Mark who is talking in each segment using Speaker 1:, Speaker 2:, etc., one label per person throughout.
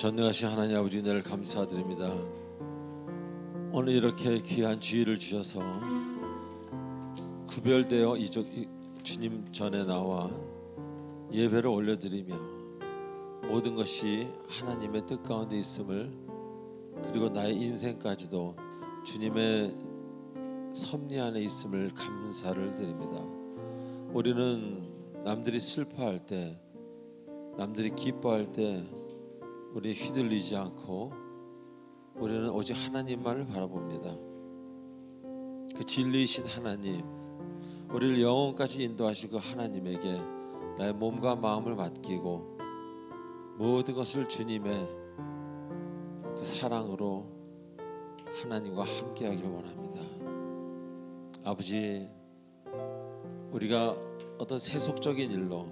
Speaker 1: 전능하신 하나님 아버지, 은혜를 감사드립니다. 오늘 이렇게 귀한 주일을 주셔서 구별되어 주님 전에 나와 예배를 올려드리며 모든 것이 하나님의 뜻 가운데 있음을, 그리고 나의 인생까지도 주님의 섭리 안에 있음을 감사를 드립니다. 우리는 남들이 슬퍼할 때, 남들이 기뻐할 때 우리 휘둘리지 않고 우리는 오직 하나님만을 바라봅니다. 그 진리이신 하나님, 우리를 영혼까지 인도하시고 하나님에게 나의 몸과 마음을 맡기고 모든 것을 주님의 그 사랑으로 하나님과 함께하기를 원합니다. 아버지, 우리가 어떤 세속적인 일로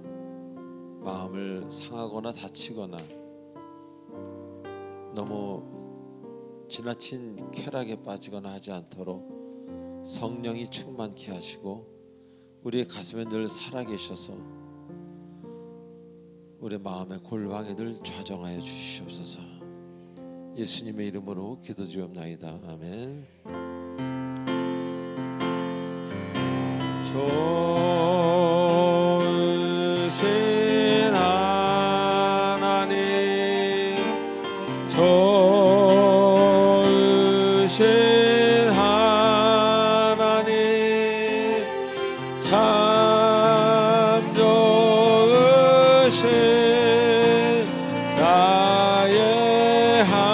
Speaker 1: 마음을 상하거나 다치거나 너무 지나친 쾌락에 빠지거나 하지 않도록 성령이 충만케 하시고 우리의 가슴에 늘 살아계셔서 우리의 마음의 골방에 늘 좌정하여 주시옵소서. 예수님의 이름으로 기도드리옵나이다. 아멘. 좋으신 하나님, 좋으신 하나님, 참 좋으신 나의 하나님,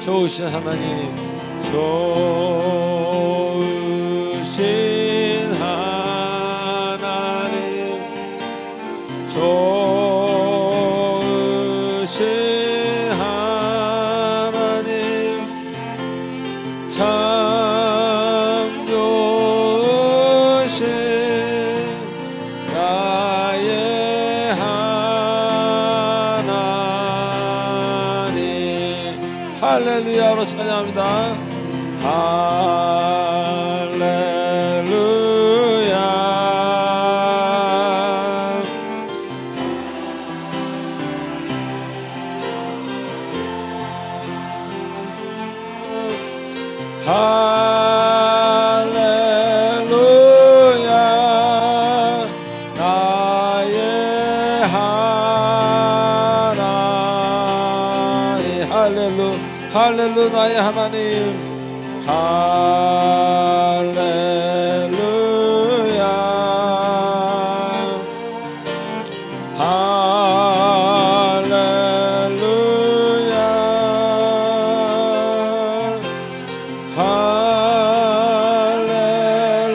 Speaker 1: 좋으신 하나님, 좋으신 하나님, 좋으신 하나님, 참 좋으신 나의 하나님. 할렐루야로 찬양합니다. 할렐루야. 할렐루야. 나의 하나님. 할렐루 나의 하나님. 할렐루야. 할렐루야.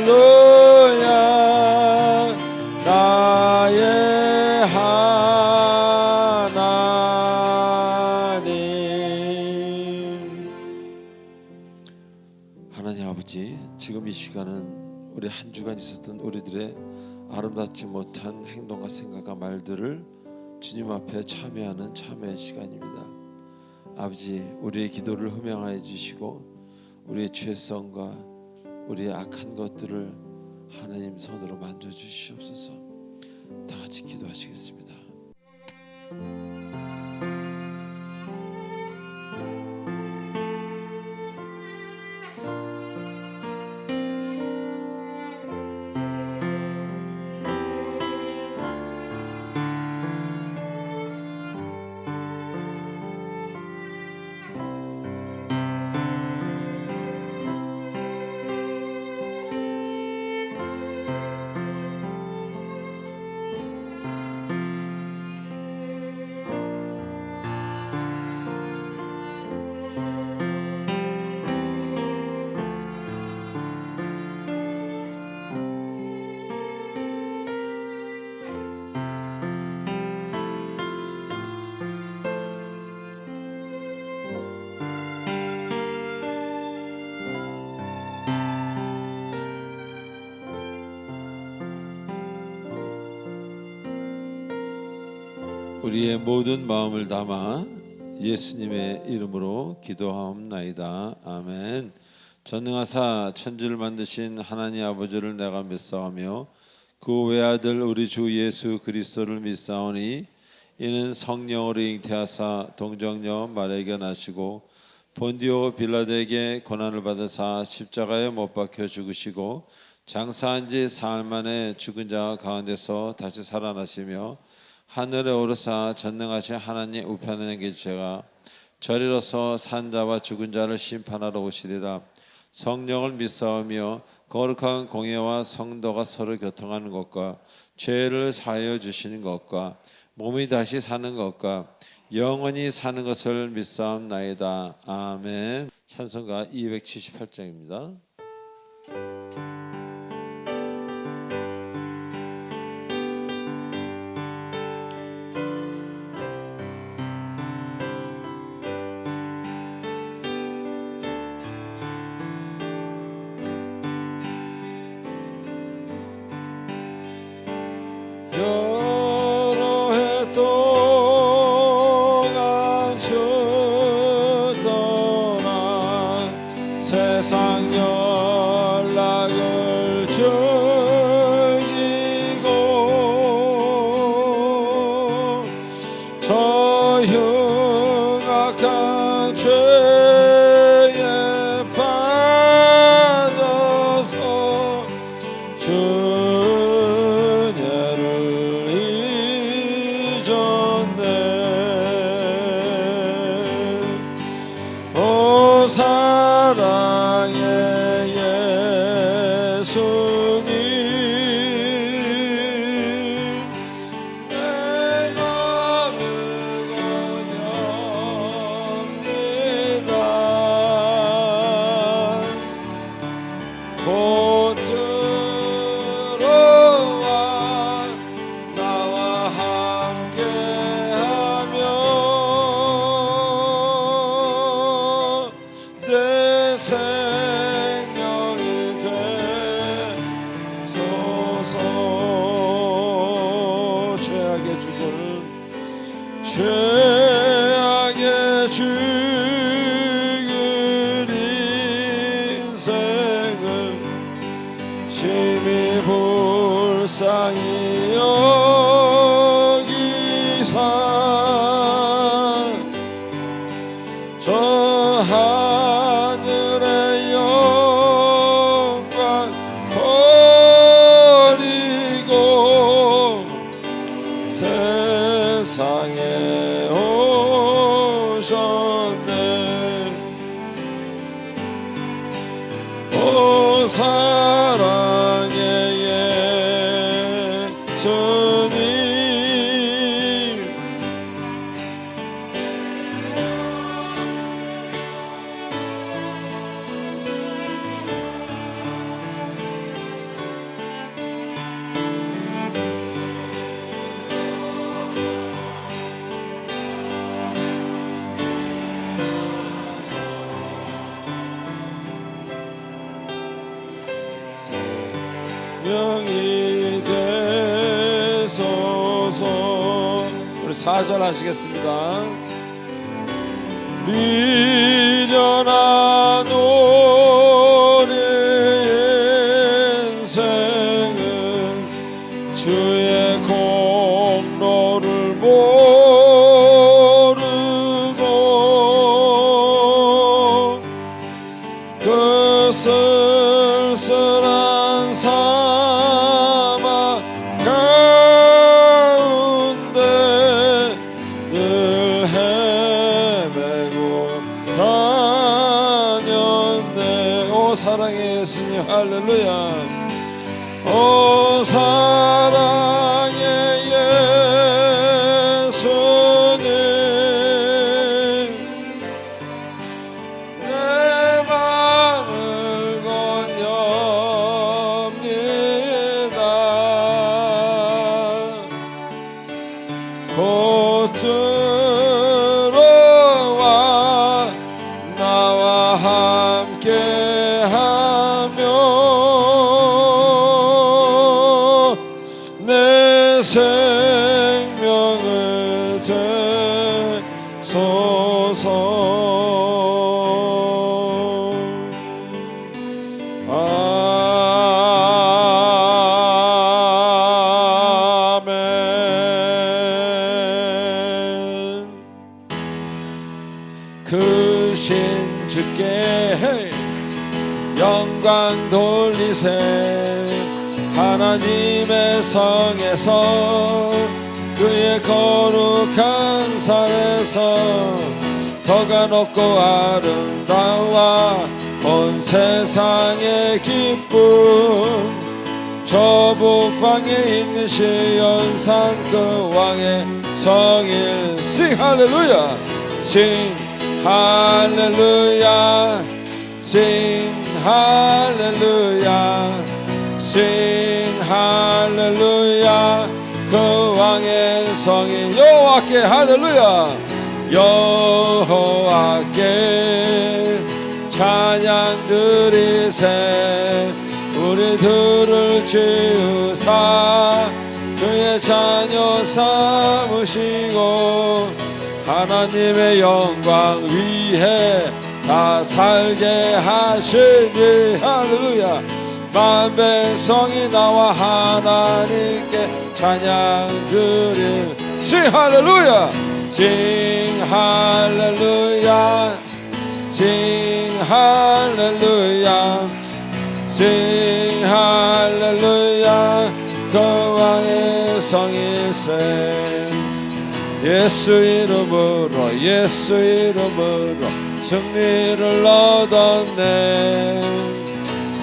Speaker 1: 할렐루야. 나의 하나님. 하나님 아버지, 지금 이 시간은 우리 한 주간 있었던 우리들의 아름답지 못한 행동과 생각과 말들을 주님 앞에 참여하는 참회의 시간입니다. 아버지, 우리의 기도를 흠양하여 주시고 우리의 죄성과 우리의 악한 것들을 하나님 손으로 만져주시옵소서. 다 같이 기도하시겠습니다. 우리의 모든 마음을 담아 예수님의 이름으로 기도하옵나이다. 아멘. 전능하사 천지를 만드신 하나님 아버지를 내가 맺사하며 그 외아들 우리 주 예수 그리스도를 믿사오니 이는 성령으로 잉태하사 동정녀 마리아에게 나시고 본디오 빌라도에게 고난을 받으사 십자가에 못 박혀 죽으시고 장사한 지 사흘 만에 죽은 자 가운데서 다시 살아나시며 하늘에 오르사 전능하신 하나님 우편에 계시다가 저리로서 산자와 죽은 자를 심판하러 오시리라. 성령을 믿사오며 거룩한 공예와 성도가 서로 교통하는 것과 죄를 사하여 주시는 것과 몸이 다시 사는 것과 영원히 사는 것을 믿사옵나이다. 아멘. 찬송가 278장입니다. 여러 해 동안 주 떠나 세상 연락을 즐기고 저 흉악한 죄에 빠져서 사랑의 예수님 내 마음을 건엽니다. 곧 들어와 나와 함께하며 내 생명이 되소서. 죄악의 죽을 인생을 심히 불쌍히 여기사 저 하늘의 영광 버리고 세상에 오셨네. 오 사랑의 예수님 명이 되소서. 우리 4절 하시겠습니다. 미련한 우리 인생은 주의 공로를 모르고 그 쓸쓸한 사막 가운데 늘 헤매고 다녔네. 오 사랑의 예수님 할렐루야. 오 사랑의 예수님 내 마음을 건엽니다. 곧 들어와 나와 함께하며 여호와께 영광 돌리세. 하나님의 성에서 그의 거룩한 산에서 터가 높고 아름다워 온 세상의 기쁨. 저 북방에 있는 시온산 그 왕의 성일. Sing 할렐루야, Sing 할렐루야, Sing 할렐루야, Sing 할렐루야. 그 왕의 성인 여호와께 할렐루야. 여호와께 찬양 드리세. 우리들을 지으사 그의 자녀 삼으시고 하나님의 영광 위에 다 살게 하시니. 할렐루야. 만백성이 나와 하나님께 찬양 드리. Sing 할렐루야, Sing 할렐루야, Sing 할렐루야, Sing 할렐루야. 그 왕의 성일세. 예수 이름으로 예수 이름으로 승리를 얻었네.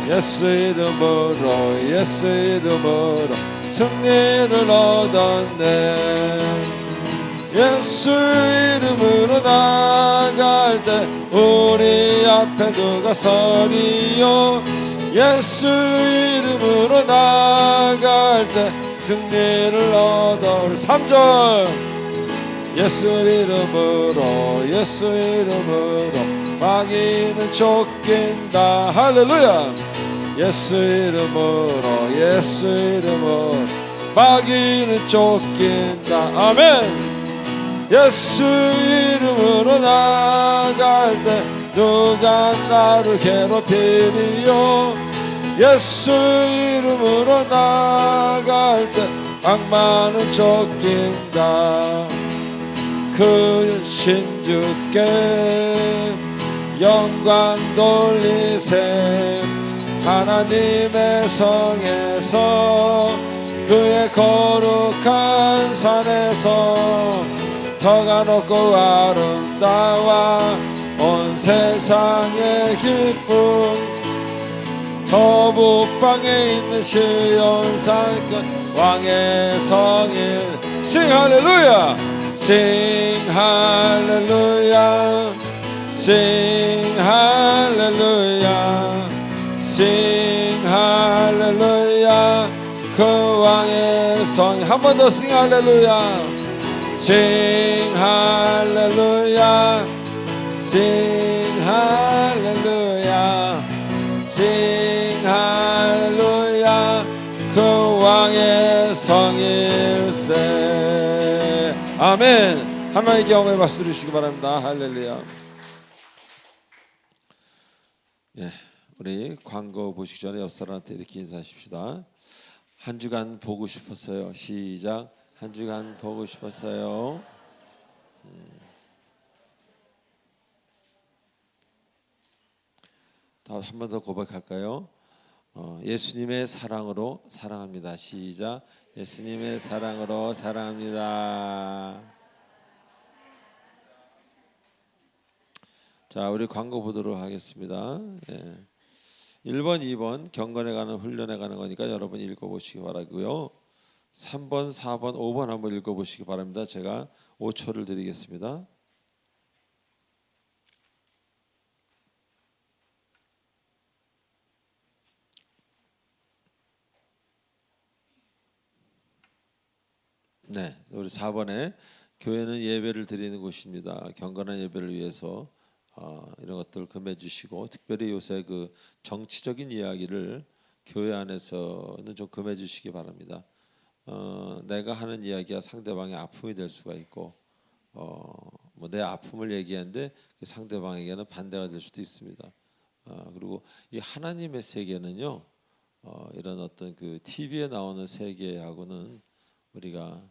Speaker 1: 예수 이름으로 예수 이름으로 승리를 얻었네. 예수 이름으로 나갈 때 우리 앞에 누가 서리요. 예수 이름으로 나갈 때 승리를 얻어. 우리 3절. 예수 이름으로 예수 이름으로 마귀는 쫓긴다. 할렐루야. 예수 이름으로 예수 이름으로 마귀는 쫓긴다. 아멘. 예수 이름으로 나갈 때 누가 나를 괴롭히리요. 예수 이름으로 나갈 때 악마는 쫓긴다. 그 신주께 영광 돌리세. 하나님의 성에서 그의 거룩한 산에서 터가 높고 아름다워 온 세상의 기쁨. 저 북방에 있는 시온산 그 왕의 성일. Sing 할렐루야, Sing 할렐루야, Sing 할렐루야, Sing 할렐루야. 그 왕의 성. 한 번 더 Sing 할렐루야, Sing 할렐루야, Sing 할렐루야, Sing 할렐루야. 그 왕의 성일세. 아멘. 하나님의 경험에 박수 주시기 바랍니다. 할렐루야. 예, 우리 광고 보시기 전에 옆 사람한테 이렇게 인사하십시다. 한 주간 보고 싶었어요. 시작. 한 주간 보고 싶었어요. 한 번 더 고백할까요? 예수님의 사랑으로 사랑합니다. 시작. 예수님의 사랑으로 사랑합니다. 자, 우리 광고 보도록 하겠습니다. 예. 1번, 2번 경건에 가는 훈련에 가는 거니까 여러분 읽어보시기 바라고요. 3번, 4번, 5번 한번 읽어보시기 바랍니다. 제가 5초를 드리겠습니다. 네, 우리 4번에 교회는 예배를 드리는 곳입니다. 경건한 예배를 위해서 이런 것들 금해 주시고, 특별히 요새 그 정치적인 이야기를 교회 안에서는 좀 금해 주시기 바랍니다. 내가 하는 이야기가 상대방의 아픔이 될 수가 있고, 뭐 내 아픔을 얘기하는데 상대방에게는 반대가 될 수도 있습니다. 그리고 이 하나님의 세계는요, 이런 어떤 그 TV에 나오는 세계하고는 우리가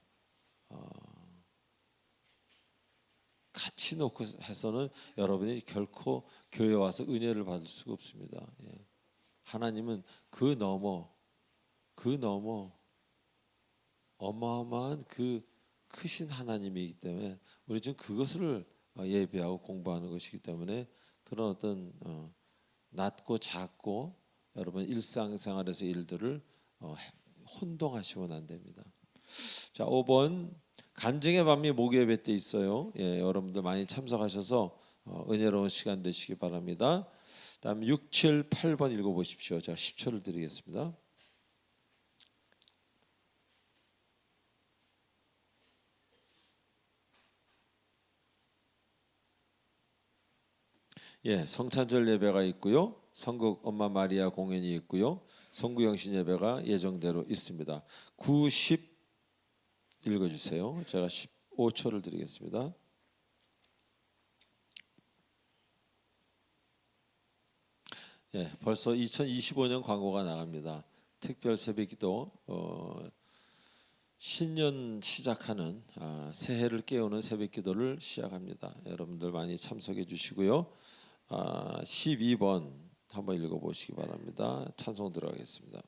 Speaker 1: 같이 놓고 해서는 여러분이 결코 교회 와서 은혜를 받을 수가 없습니다. 하나님은 그 넘어 어마어마한 그 크신 하나님이기 때문에 우리 좀 그것을 예배하고 공부하는 것이기 때문에 그런 어떤 낮고 작고 여러분 일상생활에서 일들을 혼동하시면 안 됩니다. 자, 5번 간증의 밤이 목요예배 때 있어요. 여러분들 많이 참석하셔서 은혜로운 시간 되시기 바랍니다. 다음 6, 7, 8번 읽어보십시오. 제가 10초를 드리겠습니다. 성찬절 예배가 있고요. 성국 엄마 마리아 공연이 있고요. 성구영신 예배가 예정대로 있습니다. 9, 10 읽어주세요. 제가 15초를 드리겠습니다. 벌써 2025년 광고가 나갑니다. 특별 새벽기도 신년 시작하는 새해를 깨우는 새벽기도를 시작합니다. 여러분들 많이 참석해 주시고요. 12번 한번 읽어보시기 바랍니다. 찬송 들어가겠습니다.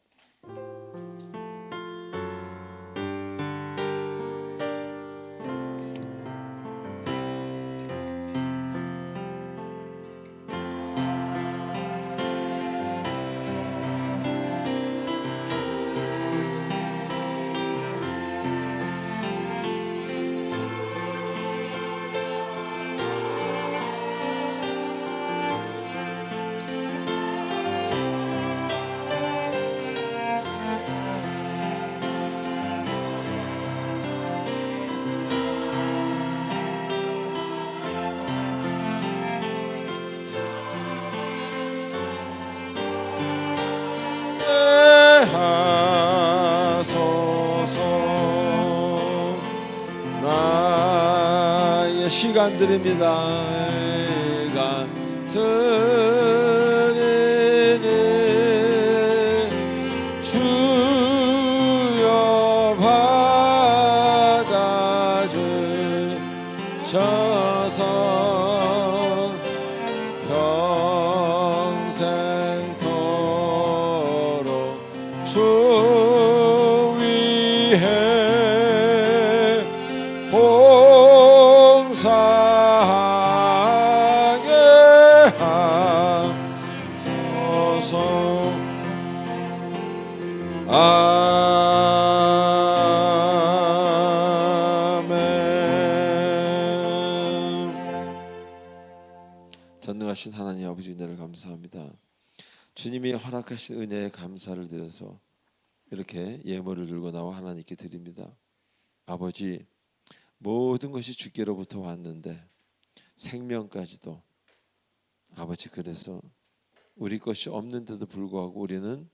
Speaker 1: 나의 시간들입니다. 내가 드리니 주여 받아주셔서 평생토록 주 위에 봉사하게 하소서. 아멘. 전능하신 하나님 아버지 은혜를 감사합니다. 주님이 허락하신 은혜에 감사를 드려서 이렇게 예물을 들고 나와 하나님께 드립니다. 아버지, 모든 것이 주께로부터 왔는데 생명까지도 아버지, 그래서 우리 것이 없는데도 불구하고 우리는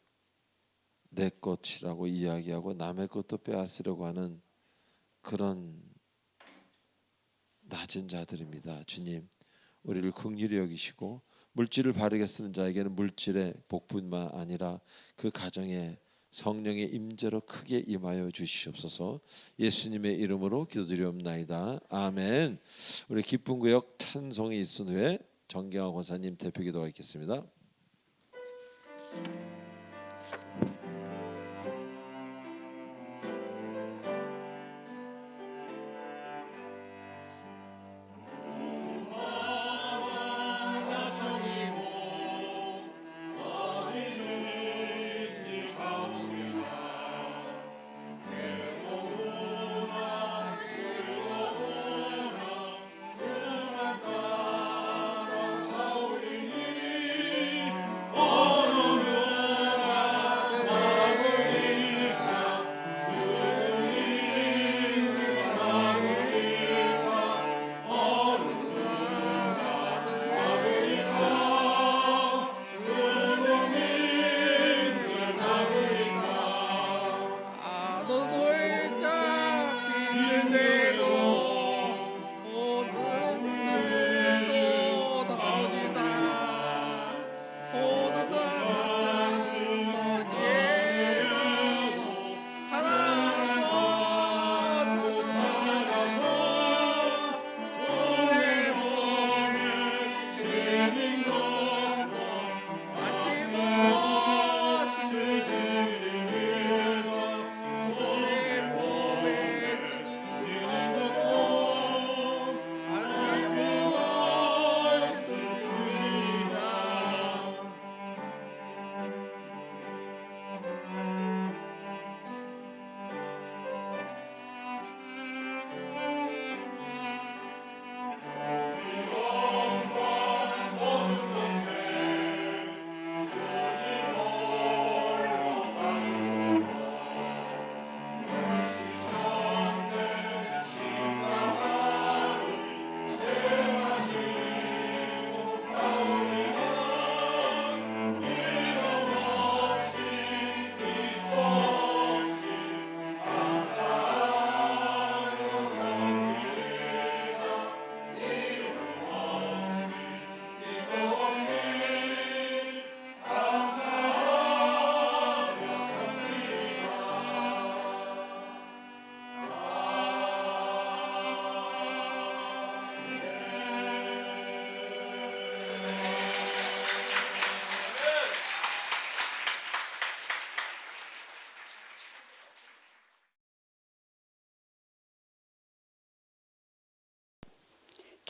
Speaker 1: 내 것이라고 이야기하고 남의 것도 빼앗으려고 하는 그런 낮은 자들입니다. 주님, 우리를 긍휼히 여기시고 물질을 바르게 쓰는 자에게는 물질의 복뿐만 아니라 그 가정에 성령의 임재로 크게 임하여 주시옵소서. 예수님의 이름으로 기도드리옵나이다. 아멘. 우리 기쁜 구역 찬송이 있은 후에 정경화 권사님 대표 기도가 있겠습니다.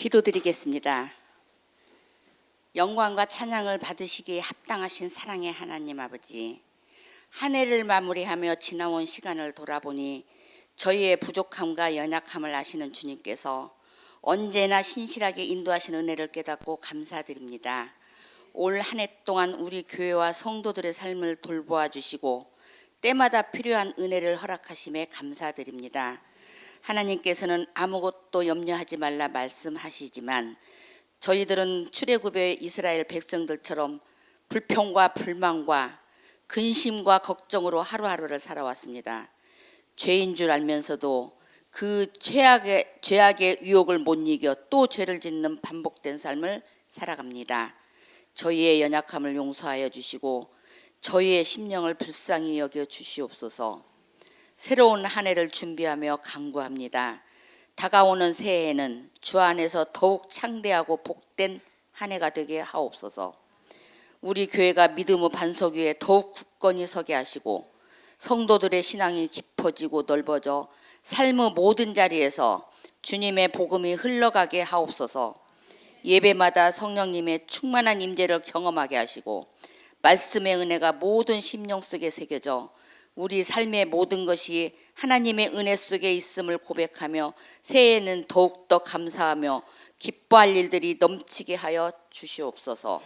Speaker 2: 기도드리겠습니다. 영광과 찬양을 받으시기에 합당하신 사랑의 하나님 아버지, 한 해를 마무리하며 지나온 시간을 돌아보니 저희의 부족함과 연약함을 아시는 주님께서 언제나 신실하게 인도하시는 은혜를 깨닫고 감사드립니다. 올 한 해 동안 우리 교회와 성도들의 삶을 돌보아 주시고 때마다 필요한 은혜를 허락하심에 감사드립니다. 하나님께서는 아무것도 염려하지 말라 말씀하시지만 저희들은 출애굽의 이스라엘 백성들처럼 불평과 불만과 근심과 걱정으로 하루하루를 살아왔습니다. 죄인 줄 알면서도 그 죄악의 유혹을 못 이겨 또 죄를 짓는 반복된 삶을 살아갑니다. 저희의 연약함을 용서하여 주시고 저희의 심령을 불쌍히 여겨 주시옵소서. 새로운 한 해를 준비하며 간구합니다. 다가오는 새해에는 주 안에서 더욱 창대하고 복된 한 해가 되게 하옵소서. 우리 교회가 믿음의 반석 위에 더욱 굳건히 서게 하시고 성도들의 신앙이 깊어지고 넓어져 삶의 모든 자리에서 주님의 복음이 흘러가게 하옵소서. 예배마다 성령님의 충만한 임재를 경험하게 하시고 말씀의 은혜가 모든 심령 속에 새겨져 우리 삶의 모든 것이 하나님의 은혜 속에 있음을 고백하며 새해에는 더욱더 감사하며 기뻐할 일들이 넘치게 하여 주시옵소서.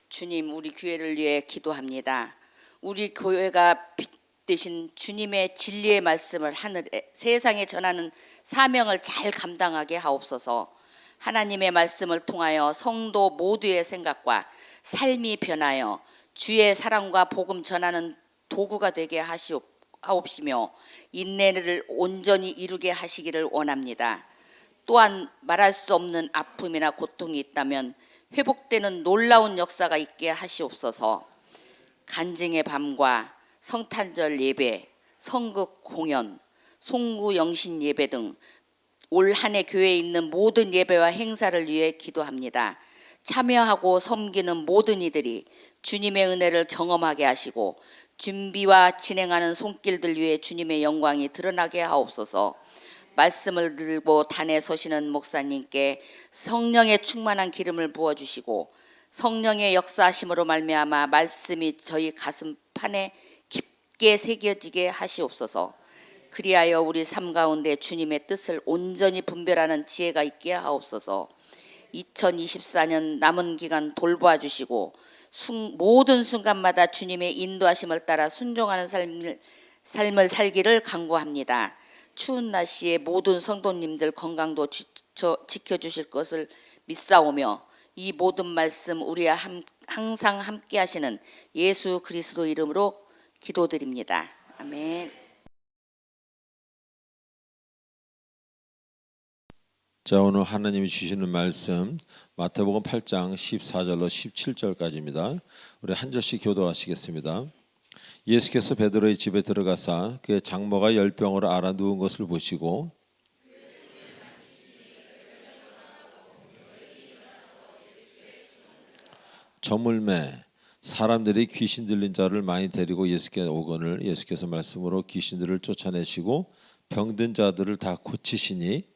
Speaker 2: 주님, 우리 교회를 위해 기도합니다. 우리 교회가 빛 되신 주님의 진리의 말씀을 하늘에 세상에 전하는 사명을 잘 감당하게 하옵소서. 하나님의 말씀을 통하여 성도 모두의 생각과 삶이 변하여 주의 사랑과 복음 전하는 도구가 되게 하옵시며 인내를 온전히 이루게 하시기를 원합니다. 또한 말할 수 없는 아픔이나 고통이 있다면 회복되는 놀라운 역사가 있게 하시옵소서. 간증의 밤과 성탄절 예배, 성극 공연, 송구 영신 예배 등 올 한 해 교회에 있는 모든 예배와 행사를 위해 기도합니다. 참여하고 섬기는 모든 이들이 주님의 은혜를 경험하게 하시고 준비와 진행하는 손길들 위에 주님의 영광이 드러나게 하옵소서. 말씀을 들고 단에 서시는 목사님께 성령의 충만한 기름을 부어주시고 성령의 역사하심으로 말미암아 말씀이 저희 가슴판에 깊게 새겨지게 하시옵소서. 그리하여 우리 삶 가운데 주님의 뜻을 온전히 분별하는 지혜가 있게 하옵소서. 2024년 남은 기간 돌보아 주시고 모든 순간마다 주님의 인도하심을 따라 순종하는 삶을 살기를 간구합니다. 추운 날씨에 모든 성도님들 건강도 지켜주실 것을 믿사오며 이 모든 말씀 우리와 항상 함께 하시는 예수 그리스도 이름으로 기도드립니다. 아멘.
Speaker 1: 자, 오늘 하나님이 주시는 말씀 마태복음 8장 14절로 17절까지입니다. 우리 한 절씩 교도하시겠습니다. 예수께서 베드로의 집에 들어가사 그의 장모가 열병으로 앓아 누운 것을 보시고 저물매 사람들이 귀신 들린 자를 많이 데리고 예수께 오거늘 예수께서 말씀으로 귀신들을 쫓아내시고 병든 자들을 다 고치시니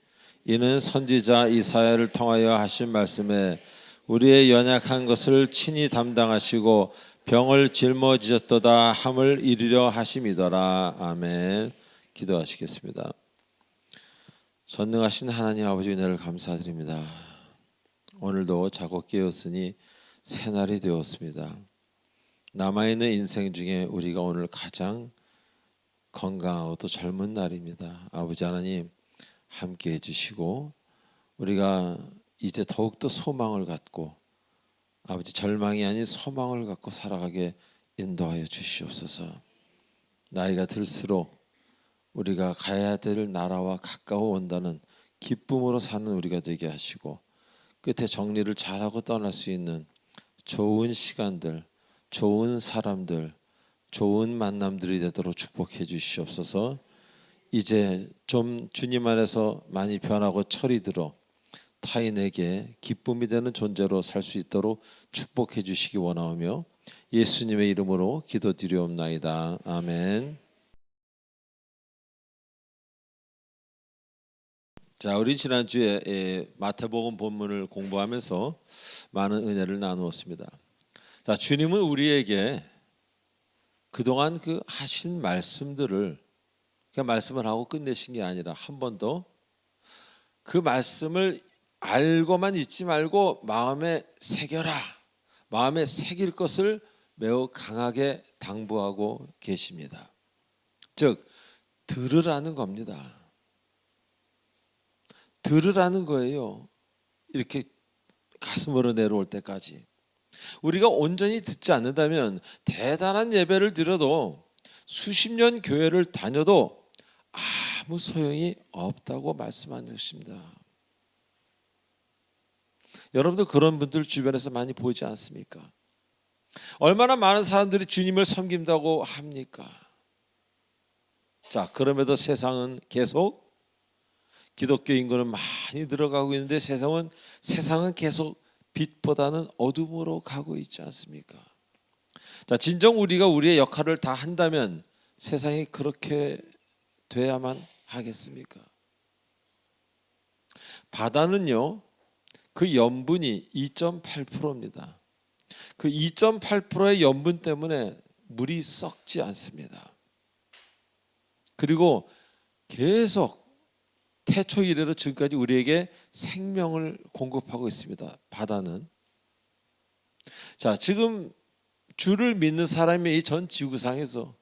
Speaker 1: 이는 선지자 이사야를 통하여 하신 말씀에 우리의 연약한 것을 친히 담당하시고 병을 짊어지셨도다 함을 이루려 하심이더라. 아멘. 기도하시겠습니다. 전능하신 하나님 아버지 은혜를 감사드립니다. 오늘도 자고 깨었으니 새날이 되었습니다. 남아있는 인생 중에 우리가 오늘 가장 건강하고 또 젊은 날입니다. 아버지 하나님 함께 해주시고 우리가 이제 더욱더 소망을 갖고 아버지 절망이 아닌 소망을 갖고 살아가게 인도하여 주시옵소서. 나이가 들수록 우리가 가야 될 나라와 가까워 온다는 기쁨으로 사는 우리가 되게 하시고 끝에 정리를 잘하고 떠날 수 있는 좋은 시간들, 좋은 사람들, 좋은 만남들이 되도록 축복해 주시옵소서. 이제 좀 주님 안에서 많이 변하고 철이 들어 타인에게 기쁨이 되는 존재로 살 수 있도록 축복해 주시기 원하오며 예수님의 이름으로 기도드리옵나이다. 아멘. 자, 우리 지난주에 마태복음 본문을 공부하면서 많은 은혜를 나누었습니다. 자, 주님은 우리에게 그동안 그 하신 말씀들을 그냥 말씀을 하고 끝내신 게 아니라 한 번 더 그 말씀을 알고만 있지 말고 마음에 새겨라. 마음에 새길 것을 매우 강하게 당부하고 계십니다. 즉 들으라는 겁니다. 들으라는 거예요. 이렇게 가슴으로 내려올 때까지. 우리가 온전히 듣지 않는다면 대단한 예배를 드려도 수십 년 교회를 다녀도 아무 소용이 없다고 말씀하는 것입니다. 여러분도 그런 분들 주변에서 많이 보이지 않습니까? 얼마나 많은 사람들이 주님을 섬긴다고 합니까? 자, 그럼에도 세상은 계속 기독교 인구는 많이 늘어가고 있는데 세상은 계속 빛보다는 어둠으로 가고 있지 않습니까? 자, 진정 우리가 우리의 역할을 다 한다면 세상이 그렇게 돼야만 하겠습니까? 바다는요, 그 염분이 2.8%입니다. 그 2.8%의 염분 때문에 물이 썩지 않습니다. 그리고 계속 태초 이래로 지금까지 우리에게 생명을 공급하고 있습니다. 바다는. 자, 지금 주를 믿는 사람이 이 전 지구상에서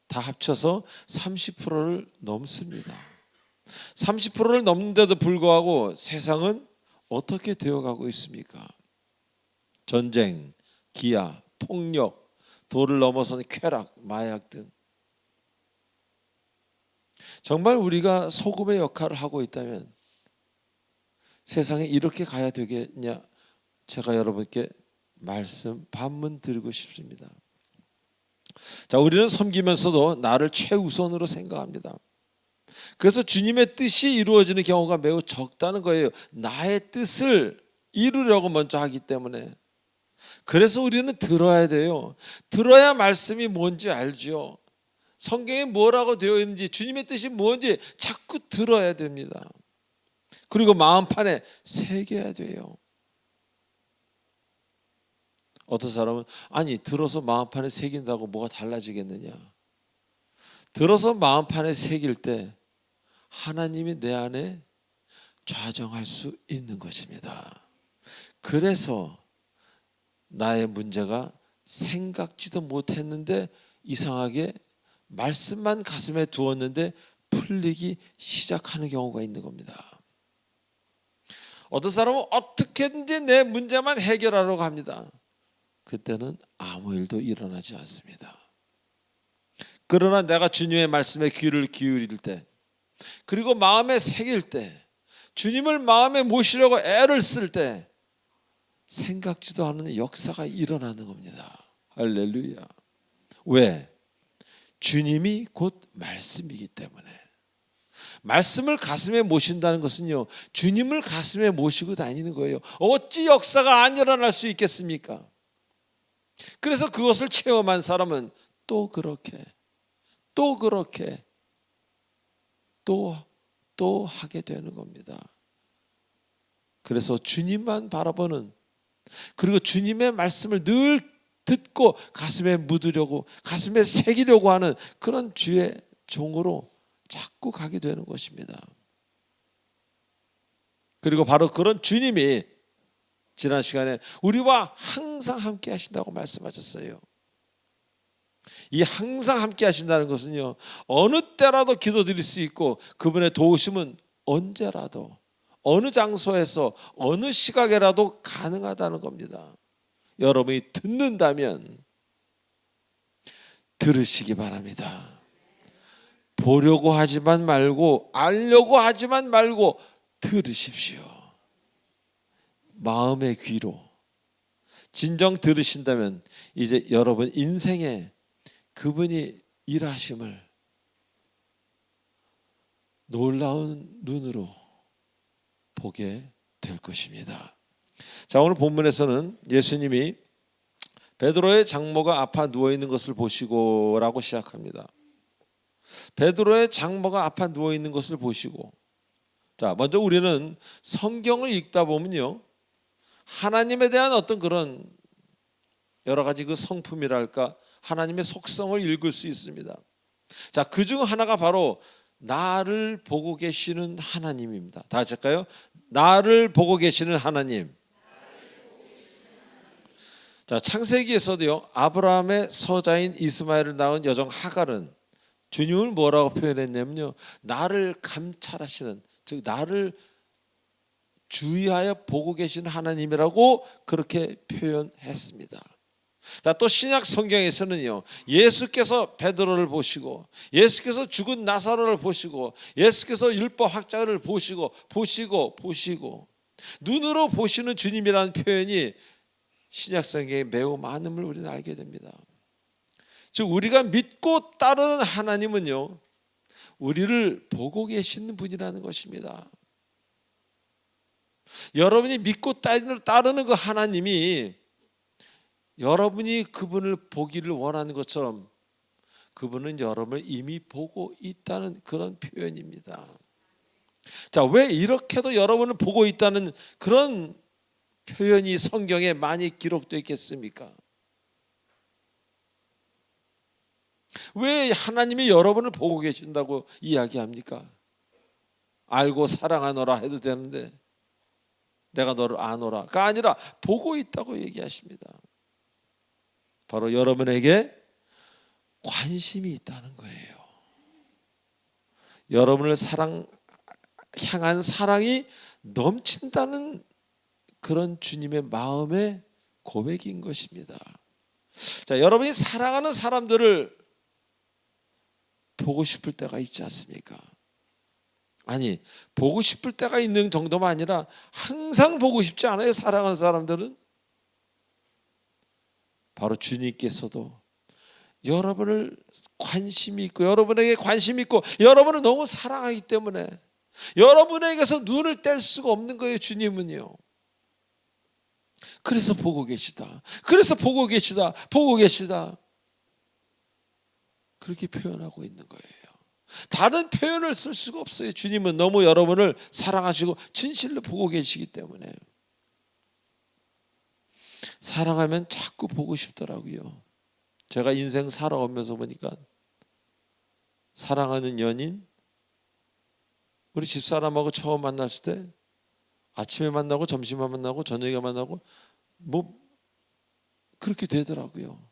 Speaker 1: 다 합쳐서 30%를 넘습니다. 30%를 넘는데도 불구하고 세상은 어떻게 되어가고 있습니까? 전쟁, 기아, 폭력, 도를 넘어서는 쾌락, 마약 등. 정말 우리가 소금의 역할을 하고 있다면 세상에 이렇게 가야 되겠냐? 제가 여러분께 반문 드리고 싶습니다. 자, 우리는 섬기면서도 나를 최우선으로 생각합니다. 그래서 주님의 뜻이 이루어지는 경우가 매우 적다는 거예요. 나의 뜻을 이루려고 먼저 하기 때문에. 그래서 우리는 들어야 돼요. 들어야 말씀이 뭔지 알죠. 성경에 뭐라고 되어 있는지, 주님의 뜻이 뭔지 자꾸 들어야 됩니다. 그리고 마음판에 새겨야 돼요. 어떤 사람은 아니 들어서 마음판에 새긴다고 뭐가 달라지겠느냐. 들어서 마음판에 새길 때 하나님이 내 안에 좌정할 수 있는 것입니다. 그래서 나의 문제가 생각지도 못했는데 이상하게 말씀만 가슴에 두었는데 풀리기 시작하는 경우가 있는 겁니다. 어떤 사람은 어떻게든지 내 문제만 해결하려고 합니다. 그때는 아무 일도 일어나지 않습니다. 그러나 내가 주님의 말씀에 귀를 기울일 때, 그리고 마음에 새길 때, 주님을 마음에 모시려고 애를 쓸 때 생각지도 않은 역사가 일어나는 겁니다. 할렐루야. 왜? 주님이 곧 말씀이기 때문에. 말씀을 가슴에 모신다는 것은요, 주님을 가슴에 모시고 다니는 거예요. 어찌 역사가 안 일어날 수 있겠습니까? 그래서 그것을 체험한 사람은 또 그렇게 또 하게 되는 겁니다. 그래서 주님만 바라보는, 그리고 주님의 말씀을 늘 듣고 가슴에 묻으려고, 가슴에 새기려고 하는 그런 주의 종으로 자꾸 가게 되는 것입니다. 그리고 바로 그런 주님이 지난 시간에 우리와 항상 함께 하신다고 말씀하셨어요. 이 항상 함께 하신다는 것은요, 어느 때라도 기도드릴 수 있고 그분의 도우심은 언제라도 어느 장소에서 어느 시각에라도 가능하다는 겁니다. 여러분이 듣는다면 들으시기 바랍니다. 보려고 하지만 말고, 알려고 하지만 말고 들으십시오. 마음의 귀로 진정 들으신다면 이제 여러분 인생에 그분이 일하심을 놀라운 눈으로 보게 될 것입니다. 자, 오늘 본문에서는 예수님이 베드로의 장모가 아파 누워 있는 것을 보시고라고 시작합니다. 베드로의 장모가 아파 누워 있는 것을 보시고, 자, 먼저 우리는 성경을 읽다 보면요, 하나님에 대한 어떤 그런 여러 가지 그 성품이랄까, 하나님의 속성을 읽을 수 있습니다. 자, 그중 하나가 바로 나를 보고 계시는 하나님입니다. 다 같이 할까요? 나를 보고 계시는 하나님. 자, 창세기에서도요, 아브라함의 서자인 이스마엘을 낳은 여종 하갈은 주님을 뭐라고 표현했냐면요, 나를 감찰하시는, 즉 나를 주의하여 보고 계신 하나님이라고 그렇게 표현했습니다. 자, 또 신약 성경에서는요, 예수께서 베드로를 보시고, 예수께서 죽은 나사로를 보시고, 예수께서 율법 학자를 보시고 눈으로 보시는 주님이라는 표현이 신약 성경에 매우 많음을 우리는 알게 됩니다. 즉 우리가 믿고 따르는 하나님은요, 우리를 보고 계시는 분이라는 것입니다. 여러분이 믿고 따르는 그 하나님이 여러분이 그분을 보기를 원하는 것처럼 그분은 여러분을 이미 보고 있다는 그런 표현입니다. 자, 왜 이렇게도 여러분을 보고 있다는 그런 표현이 성경에 많이 기록되어 있겠습니까? 왜 하나님이 여러분을 보고 계신다고 이야기합니까? 알고 사랑하노라 해도 되는데 내가 너를 아노라가 아니라 보고 있다고 얘기하십니다. 바로 여러분에게 관심이 있다는 거예요. 여러분을 향한 사랑이 넘친다는 그런 주님의 마음의 고백인 것입니다. 자, 여러분이 사랑하는 사람들을 보고 싶을 때가 있지 않습니까? 아니, 보고 싶을 때가 있는 정도만 아니라 항상 보고 싶지 않아요? 사랑하는 사람들은? 바로 주님께서도 여러분을 관심이 있고 여러분에게 관심이 있고 여러분을 너무 사랑하기 때문에 여러분에게서 눈을 뗄 수가 없는 거예요. 주님은요. 그래서 보고 계시다. 그래서 보고 계시다. 보고 계시다. 그렇게 표현하고 있는 거예요. 다른 표현을 쓸 수가 없어요. 주님은 너무 여러분을 사랑하시고 진실로 보고 계시기 때문에. 사랑하면 자꾸 보고 싶더라고요. 제가 인생 살아오면서 보니까 사랑하는 연인, 우리 집사람하고 처음 만났을 때 아침에 만나고 점심에 만나고 저녁에 만나고 뭐 그렇게 되더라고요.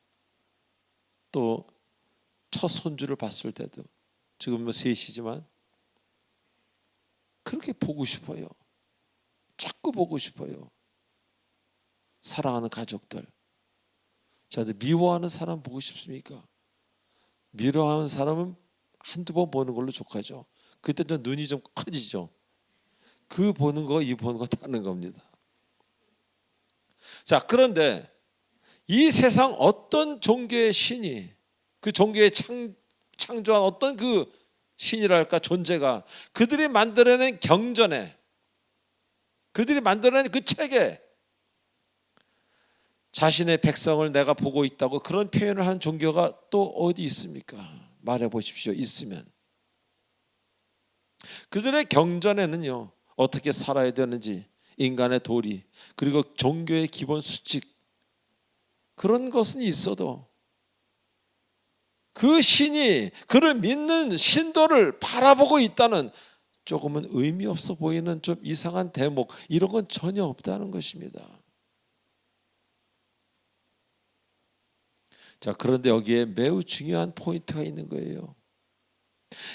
Speaker 1: 또 첫 손주를 봤을 때도 지금 뭐 셋이지만 그렇게 보고 싶어요. 자꾸 보고 싶어요. 사랑하는 가족들. 저한테 미워하는 사람 보고 싶습니까? 미워하는 사람은 한두 번 보는 걸로 족하죠. 그때 좀 눈이 좀 커지죠. 그 보는 거, 이 보는 거 다른 겁니다. 자, 그런데 이 세상 어떤 종교의 신이, 그 종교의 창조한 어떤 그 신이랄까, 존재가 그들이 만들어낸 경전에, 그들이 만들어낸 그 책에 자신의 백성을 내가 보고 있다고 그런 표현을 하는 종교가 또 어디 있습니까? 말해 보십시오. 있으면. 그들의 경전에는요, 어떻게 살아야 되는지, 인간의 도리, 그리고 종교의 기본 수칙, 그런 것은 있어도 그 신이 그를 믿는 신도를 바라보고 있다는 조금은 의미 없어 보이는 좀 이상한 대목, 이런 건 전혀 없다는 것입니다. 자, 그런데 여기에 매우 중요한 포인트가 있는 거예요.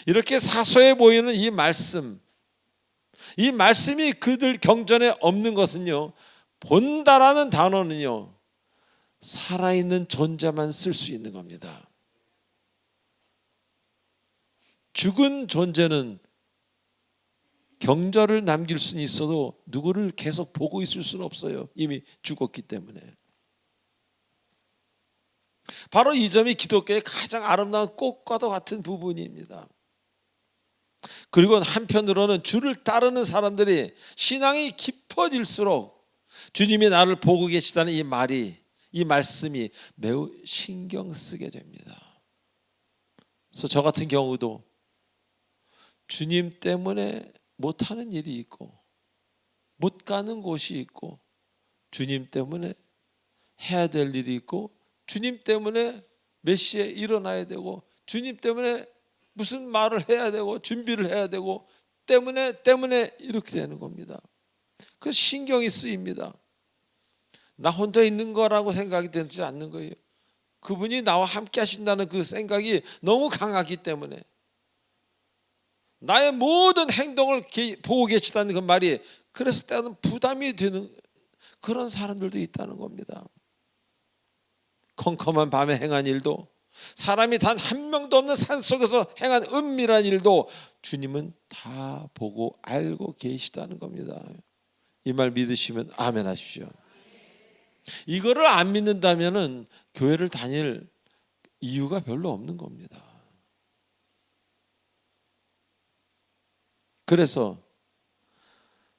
Speaker 1: 이렇게 사소해 보이는 이 말씀이 그들 경전에 없는 것은요, 본다라는 단어는요, 살아있는 존재만 쓸 수 있는 겁니다. 죽은 존재는 경전을 남길 수는 있어도 누구를 계속 보고 있을 수는 없어요. 이미 죽었기 때문에. 바로 이 점이 기독교의 가장 아름다운 꽃과도 같은 부분입니다. 그리고 한편으로는 주를 따르는 사람들이 신앙이 깊어질수록 주님이 나를 보고 계시다는 이 말이, 이 말씀이 매우 신경 쓰게 됩니다. 그래서 저 같은 경우도 주님 때문에 못하는 일이 있고 못 가는 곳이 있고 주님 때문에 해야 될 일이 있고 주님 때문에 몇 시에 일어나야 되고 주님 때문에 무슨 말을 해야 되고 준비를 해야 되고 때문에 이렇게 되는 겁니다. 그 신경이 쓰입니다. 나 혼자 있는 거라고 생각이 되지 않는 거예요. 그분이 나와 함께 하신다는 그 생각이 너무 강하기 때문에 나의 모든 행동을 보고 계시다는 그 말이 그래서 때로는 부담이 되는 그런 사람들도 있다는 겁니다. 컴컴한 밤에 행한 일도 사람이 단 한 명도 없는 산속에서 행한 은밀한 일도 주님은 다 보고 알고 계시다는 겁니다. 이 말 믿으시면 아멘 하십시오. 이거를 안 믿는다면은 교회를 다닐 이유가 별로 없는 겁니다. 그래서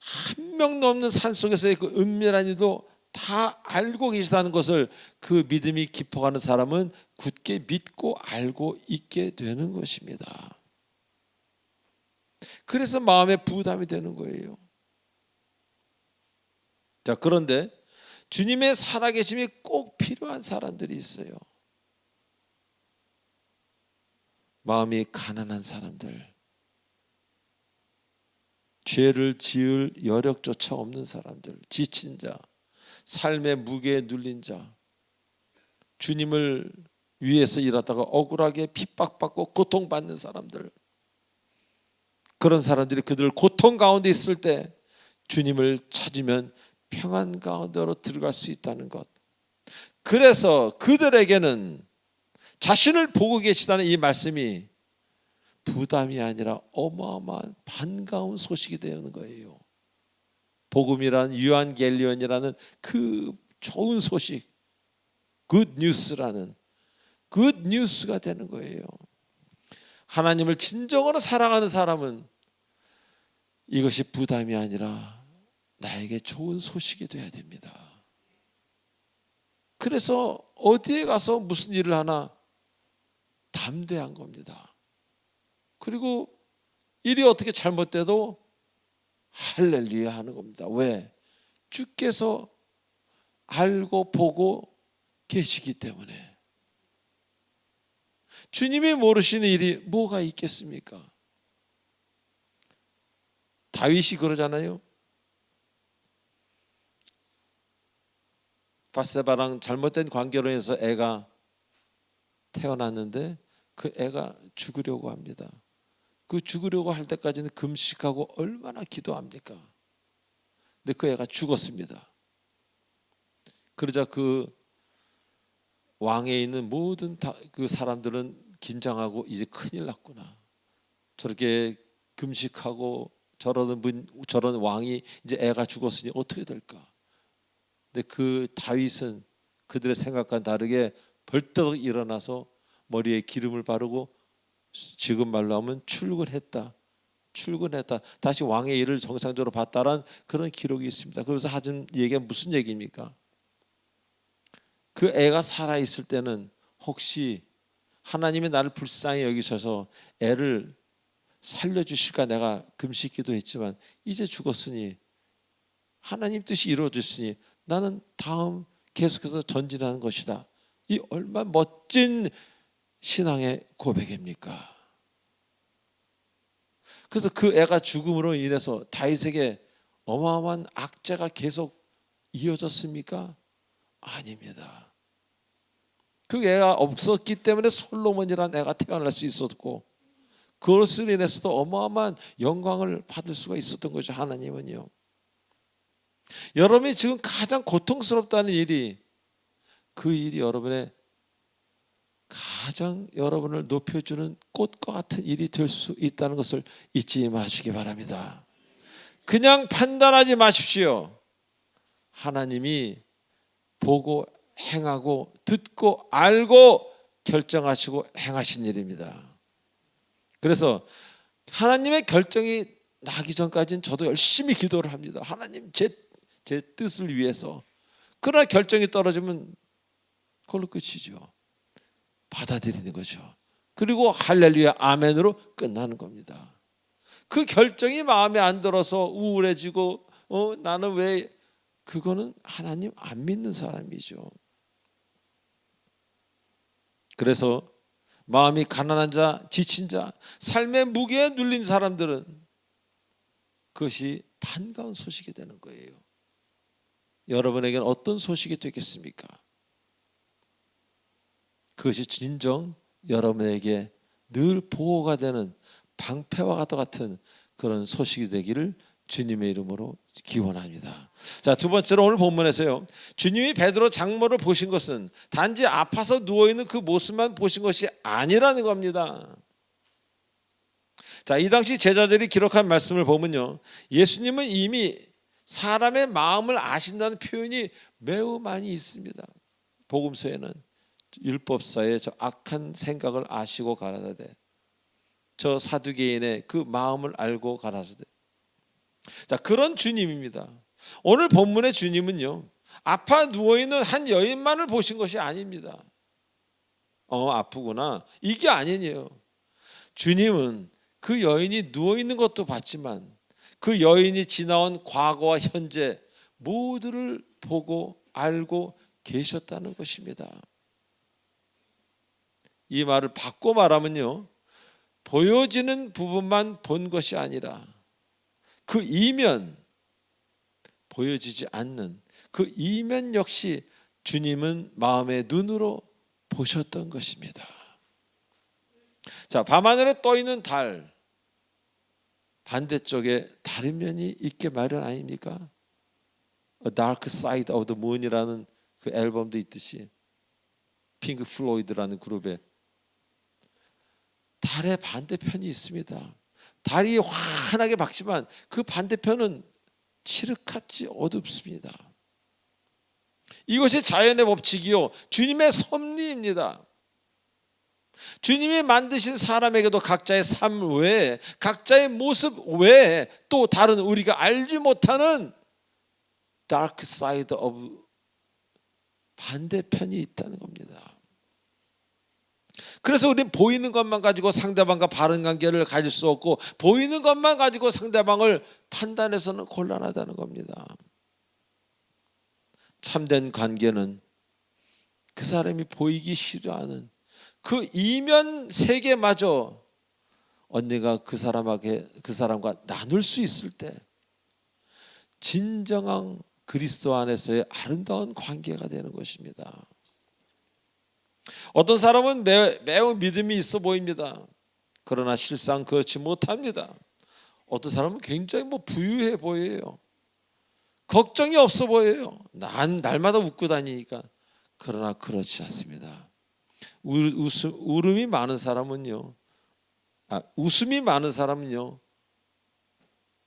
Speaker 1: 한 명도 없는 산속에서의 그 은밀한 일도 다 알고 계시다는 것을 그 믿음이 깊어가는 사람은 굳게 믿고 알고 있게 되는 것입니다. 그래서 마음에 부담이 되는 거예요. 자, 그런데 주님의 살아계심이 꼭 필요한 사람들이 있어요. 마음이 가난한 사람들, 죄를 지을 여력조차 없는 사람들, 지친 자, 삶의 무게에 눌린 자, 주님을 위해서 일하다가 억울하게 핍박받고 고통받는 사람들, 그런 사람들이 그들 고통 가운데 있을 때 주님을 찾으면 평안 가운데로 들어갈 수 있다는 것. 그래서 그들에게는 자신을 보고 계시다는 이 말씀이 부담이 아니라 어마어마한 반가운 소식이 되는 거예요. 복음이란 유한겔리온이라는 그 좋은 소식, 굿 뉴스라는 굿 뉴스가 되는 거예요. 하나님을 진정으로 사랑하는 사람은 이것이 부담이 아니라 나에게 좋은 소식이 돼야 됩니다. 그래서 어디에 가서 무슨 일을 하나 담대한 겁니다. 그리고 일이 어떻게 잘못돼도 할렐루야 하는 겁니다. 왜? 주께서 알고 보고 계시기 때문에. 주님이 모르시는 일이 뭐가 있겠습니까? 다윗이 그러잖아요. 밧세바랑 잘못된 관계로 해서 애가 태어났는데 그 애가 죽으려고 합니다. 그 죽으려고 할 때까지는 금식하고 얼마나 기도합니까? 근데 그 애가 죽었습니다. 그러자 그 왕에 있는 모든 그 사람들은 긴장하고 이제 큰일 났구나. 저렇게 금식하고 저런 왕이 이제 애가 죽었으니 어떻게 될까? 근데 그 다윗은 그들의 생각과는 다르게 벌떡 일어나서 머리에 기름을 바르고 지금 말로 하면 출근했다. 다시 왕의 일을 정상적으로 봤다라는 그런 기록이 있습니다. 그래서 하신 얘기가 무슨 얘기입니까? 그 애가 살아있을 때는 혹시 하나님이 나를 불쌍히 여기셔서 애를 살려주실까 내가 금식 기도했지만 이제 죽었으니 하나님 뜻이 이루어졌으니 나는 다음 계속해서 전진하는 것이다. 이 얼마나 멋진 신앙의 고백입니까? 그래서 그 애가 죽음으로 인해서 다윗에게 어마어마한 악재가 계속 이어졌습니까? 아닙니다. 그 애가 없었기 때문에 솔로몬이라는 애가 태어날 수 있었고 그것으로 인해서도 어마어마한 영광을 받을 수가 있었던 거죠. 하나님은요. 여러분이 지금 가장 고통스럽다는 일이 그 일이 여러분의 가장 여러분을 높여주는 꽃과 같은 일이 될 수 있다는 것을 잊지 마시기 바랍니다. 그냥 판단하지 마십시오. 하나님이 보고 행하고 듣고 알고 결정하시고 행하신 일입니다. 그래서 하나님의 결정이 나기 전까지는 저도 열심히 기도를 합니다. 하나님 제 뜻을 위해서. 그러나 결정이 떨어지면 그걸로 끝이죠. 받아들이는 거죠. 그리고 할렐루야 아멘으로 끝나는 겁니다. 그 결정이 마음에 안 들어서 우울해지고 나는 왜, 그거는 하나님 안 믿는 사람이죠. 그래서 마음이 가난한 자, 지친 자, 삶의 무게에 눌린 사람들은 그것이 반가운 소식이 되는 거예요. 여러분에게는 어떤 소식이 되겠습니까? 그것이 진정 여러분에게 늘 보호가 되는 방패와 같은 그런 소식이 되기를 주님의 이름으로 기원합니다. 자, 두 번째로 오늘 본문에서요, 주님이 베드로 장모를 보신 것은 단지 아파서 누워있는 그 모습만 보신 것이 아니라는 겁니다. 자, 이 당시 제자들이 기록한 말씀을 보면요, 예수님은 이미 사람의 마음을 아신다는 표현이 매우 많이 있습니다. 복음서에는 율법사의 저 악한 생각을 아시고 가라사대, 저 사두개인의 그 마음을 알고 가라사대. 자, 그런 주님입니다. 오늘 본문의 주님은요, 아파 누워있는 한 여인만을 보신 것이 아닙니다. 아프구나, 이게 아니에요. 주님은 그 여인이 누워있는 것도 봤지만 그 여인이 지나온 과거와 현재 모두를 보고 알고 계셨다는 것입니다. 이 말을 바꿔 말하면요, 보여지는 부분만 본 것이 아니라 그 이면, 보여지지 않는 그 이면 역시 주님은 마음의 눈으로 보셨던 것입니다. 자, 밤하늘에 떠있는 달, 반대쪽에 다른 면이 있게 마련 아닙니까? A Dark Side of the Moon이라는 그 앨범도 있듯이 핑크 플로이드라는 그룹의 달의 반대편이 있습니다. 달이 환하게 밝지만 그 반대편은 칠흑같이 어둡습니다. 이것이 자연의 법칙이요, 주님의 섭리입니다. 주님이 만드신 사람에게도 각자의 삶 외에, 각자의 모습 외에 또 다른 우리가 알지 못하는 dark side of, 반대편이 있다는 겁니다. 그래서 우리는 보이는 것만 가지고 상대방과 바른 관계를 가질 수 없고, 보이는 것만 가지고 상대방을 판단해서는 곤란하다는 겁니다. 참된 관계는 그 사람이 보이기 싫어하는 그 이면 세계마저 언니가 그 사람과 나눌 수 있을 때 진정한 그리스도 안에서의 아름다운 관계가 되는 것입니다. 어떤 사람은 매우 믿음이 있어 보입니다. 그러나 실상 그렇지 못합니다. 어떤 사람은 굉장히 부유해 보여요. 걱정이 없어 보여요. 날마다 웃고 다니니까. 그러나 그렇지 않습니다. 웃음이 많은 사람은요,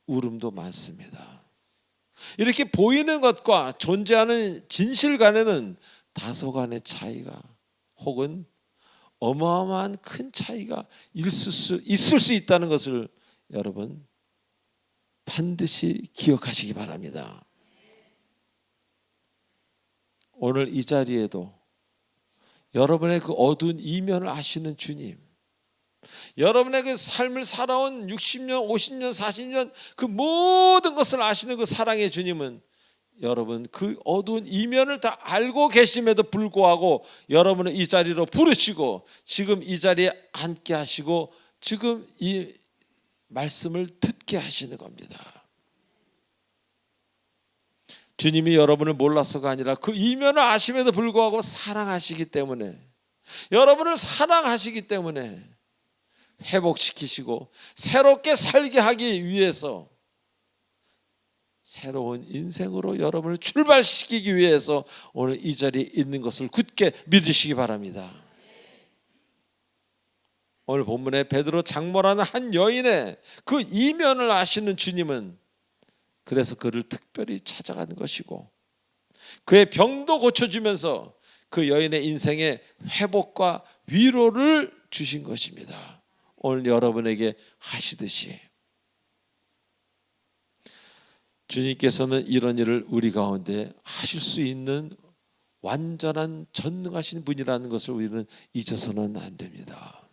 Speaker 1: 울음도 많습니다. 이렇게 보이는 것과 존재하는 진실 간에는 다소간의 차이가, 혹은 어마어마한 큰 차이가 있을 수 있다는 것을 여러분 반드시 기억하시기 바랍니다. 오늘 이 자리에도 여러분의 그 어두운 이면을 아시는 주님, 여러분의 그 삶을 살아온 60년, 50년, 40년 그 모든 것을 아시는 그 사랑의 주님은 여러분 그 어두운 이면을 다 알고 계심에도 불구하고 여러분을 이 자리로 부르시고 지금 이 자리에 앉게 하시고 지금 이 말씀을 듣게 하시는 겁니다. 주님이 여러분을 몰라서가 아니라 그 이면을 아심에도 불구하고 사랑하시기 때문에, 여러분을 사랑하시기 때문에 회복시키시고 새롭게 살게 하기 위해서, 새로운 인생으로 여러분을 출발시키기 위해서 오늘 이 자리에 있는 것을 굳게 믿으시기 바랍니다. 오늘 본문에 베드로 장모라는 한 여인의 그 이면을 아시는 주님은 그래서 그를 특별히 찾아가는 것이고, 그의 병도 고쳐주면서 그 여인의 인생에 회복과 위로를 주신 것입니다. 오늘 여러분에게 하시듯이 주님께서는 이런 일을 우리 가운데 하실 수 있는 완전한 전능하신 분이라는 것을 우리는 잊어서는 안 됩니다.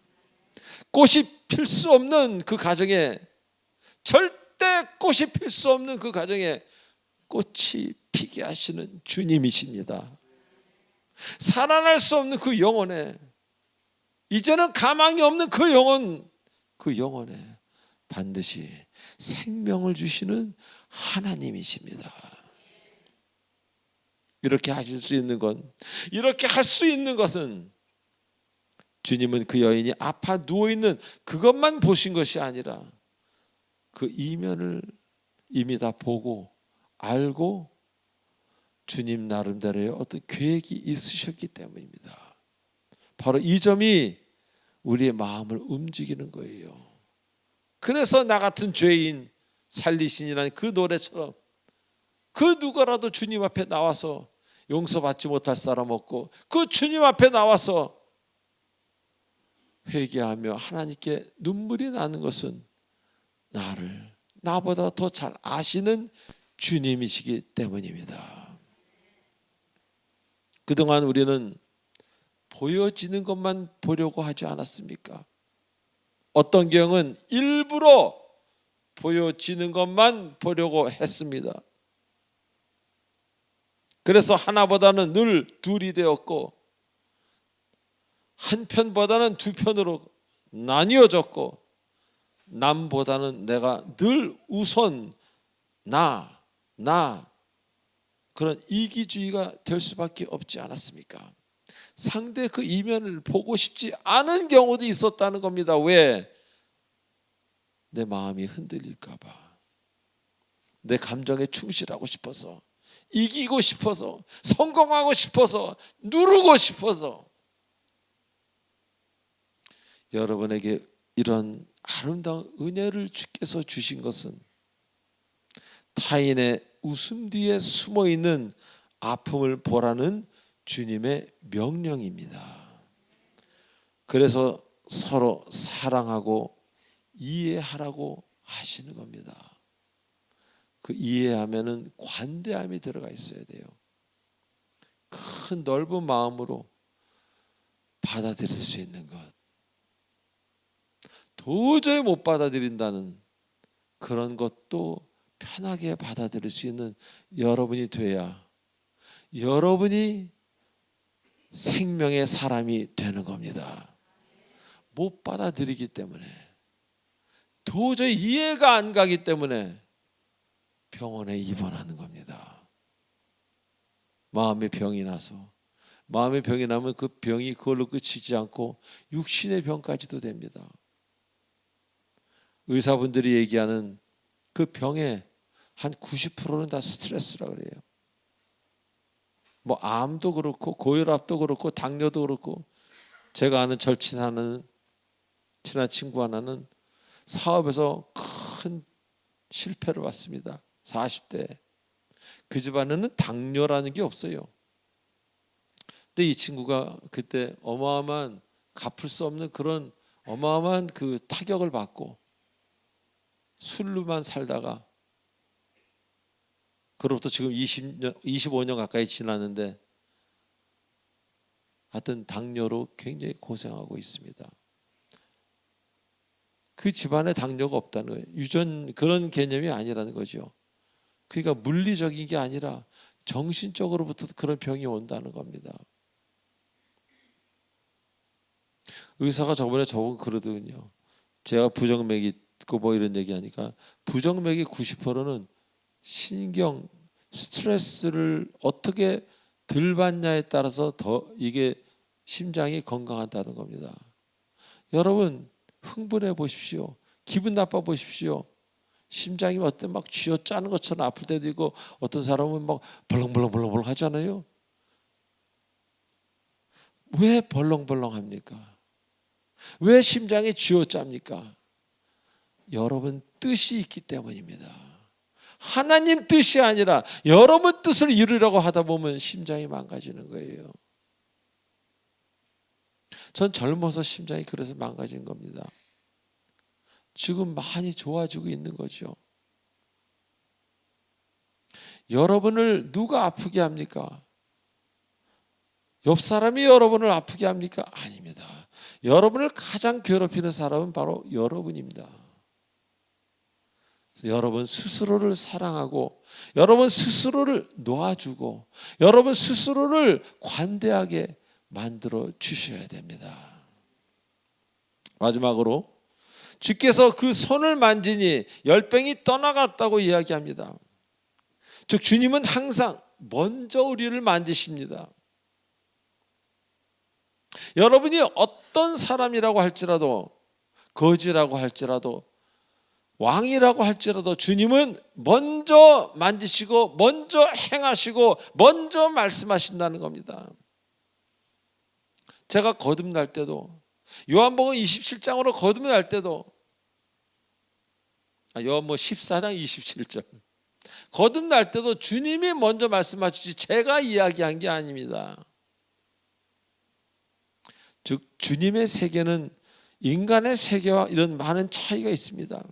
Speaker 1: 꽃이 필 수 없는 그 가정에 절대 꽃이 필 수 없는 그 가정에 꽃이 피게 하시는 주님이십니다. 살아날 수 없는 그 영혼에, 이제는 가망이 없는 그 영혼에 반드시 생명을 주시는 하나님이십니다. 이렇게 하실 수 있는 건, 이렇게 할 수 있는 것은 주님은 그 여인이 아파 누워있는 그것만 보신 것이 아니라 그 이면을 이미 다 보고 알고 주님 나름대로의 어떤 계획이 있으셨기 때문입니다. 바로 이 점이 우리의 마음을 움직이는 거예요. 그래서 나 같은 죄인 살리신이라는 그 노래처럼 그 누구라도 주님 앞에 나와서 용서받지 못할 사람 없고, 그 주님 앞에 나와서 회개하며 하나님께 눈물이 나는 것은 나보다 더 잘 아시는 주님이시기 때문입니다. 그동안 우리는 보여지는 것만 보려고 하지 않았습니까? 어떤 경우는 일부러 보여지는 것만 보려고 했습니다. 그래서 하나보다는 늘 둘이 되었고, 한 편보다는 두 편으로 나뉘어졌고, 남보다는 내가 늘 우선 나 그런 이기주의가 될 수밖에 없지 않았습니까? 상대 그 이면을 보고 싶지 않은 경우도 있었다는 겁니다. 왜? 내 마음이 흔들릴까 봐. 내 감정에 충실하고 싶어서, 이기고 싶어서, 성공하고 싶어서, 누르고 싶어서. 여러분에게 이런 아름다운 은혜를 주께서 주신 것은 타인의 웃음 뒤에 숨어있는 아픔을 보라는 주님의 명령입니다. 그래서 서로 사랑하고 이해하라고 하시는 겁니다. 그 이해하면은 관대함이 들어가 있어야 돼요. 큰 넓은 마음으로 받아들일 수 있는 것. 도저히 못 받아들인다는 그런 것도 편하게 받아들일 수 있는 여러분이 돼야 여러분이 생명의 사람이 되는 겁니다. 못 받아들이기 때문에, 도저히 이해가 안 가기 때문에 병원에 입원하는 겁니다. 마음의 병이 나서, 마음의 병이 나면 그 병이 그걸로 그치지 않고 육신의 병까지도 됩니다. 의사분들이 얘기하는 그 병의 한 90%는 다 스트레스라고 그래요. 뭐 암도 그렇고 고혈압도 그렇고 당뇨도 그렇고, 제가 아는 친한 친구 하나는 사업에서 큰 실패를 봤습니다. 40대. 그 집안에는 당뇨라는 게 없어요. 근데 이 친구가 그때 어마어마한, 갚을 수 없는 그런 어마어마한 그 타격을 받고 술로만 살다가, 그로부터 지금 25년 가까이 지났는데 하여튼 당뇨로 굉장히 고생하고 있습니다. 그 집안에 당뇨가 없다는 거예요. 유전 그런 개념이 아니라는 거죠. 그러니까 물리적인 게 아니라 정신적으로부터 그런 병이 온다는 겁니다. 의사가 저번에 저보고 그러더군요. 제가 부정맥이 있고 뭐 이런 얘기하니까, 부정맥이 90%는 신경 스트레스를 어떻게 덜 받냐에 따라서 더 이게 심장이 건강하다는 겁니다. 여러분 흥분해 보십시오. 기분 나빠 보십시오. 심장이 어때 막 쥐어짜는 것처럼 아플 때도 있고, 어떤 사람은 막 벌렁벌렁 하잖아요. 왜 벌렁벌렁합니까? 왜 심장이 쥐어짭니까? 여러분 뜻이 있기 때문입니다. 하나님 뜻이 아니라 여러분 뜻을 이루려고 하다 보면 심장이 망가지는 거예요. 전 젊어서 심장이 그래서 망가진 겁니다. 지금 많이 좋아지고 있는 거죠. 여러분을 누가 아프게 합니까? 옆 사람이 여러분을 아프게 합니까? 아닙니다. 여러분을 가장 괴롭히는 사람은 바로 여러분입니다. 여러분 스스로를 사랑하고 여러분 스스로를 놓아주고 여러분 스스로를 관대하게 만들어 주셔야 됩니다. 마지막으로 주께서 그 손을 만지니 열병이 떠나갔다고 이야기합니다. 즉 주님은 항상 먼저 우리를 만지십니다. 여러분이 어떤 사람이라고 할지라도, 거지라고 할지라도, 왕이라고 할지라도 주님은 먼저 만지시고 먼저 행하시고 먼저 말씀하신다는 겁니다. 제가 거듭날 때도, 요한복음 27장으로 거듭날 때도, 요한복음 14장 27절 거듭날 때도 주님이 먼저 말씀하시지 제가 이야기한 게 아닙니다. 즉 주님의 세계는 인간의 세계와 이런 많은 차이가 있습니다.